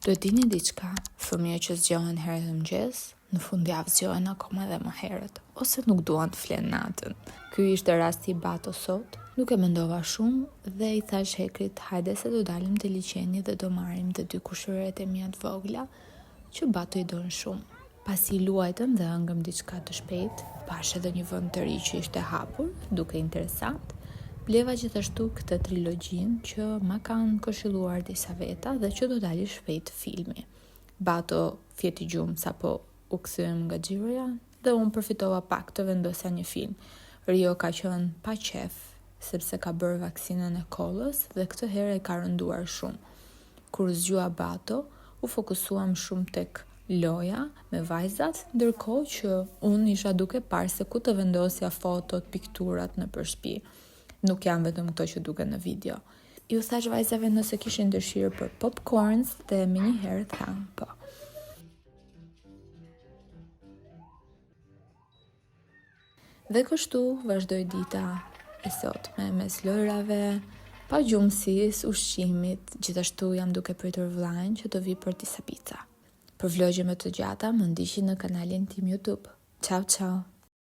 Do të dini diçka, fëmijë që zgjohen herët në mëngjes, në fundjavë zgjohen akoma edhe më herët, ose nuk duan të flenë natën. Ky ishte rasti i Bato sot, nuk e mendova shumë dhe i thash Hekrit, hajde se do dalim te liçeni dhe do marrim të dy kushëret e mia të vogla, që Bato i don shumë. Pasi luajtëm dhe ëngëm diçka të shpejt, pash edhe një vend të ri që ishte hapur, duke interesant. Bleva gjithashtu këtë trilogjin që ma kanë këshilluar disa veta dhe që do dali shpejt filmi. Bato fjeti gjumë sa po u kthyem nga xhiroja dhe unë përfitova pak të vendosja një film. Rio ka qenë pa qef, sepse ka bërë vaksinën e kollës dhe këtë herë e ka rënduar shumë. Kur zgjua Bato, u fokusuam shumë tek loja me vajzat, ndërkohë që unë isha duke parë se ku të vendosja fotot, pikturat në shtëpi. Nuk janë vetëm këto që duken në video. Ju thash vajzave nëse kishin dëshirë për popcorns dhe me një herë thanë po. Dhe kështu vazhdoi dita e sotme mes lojrave, pagjumësisë, ushqimit, gjithashtu jam duke pritur vllajën që të vi për disa pica. Për vlogje më të gjata më ndiqni në kanalin tim YouTube. Ciao ciao.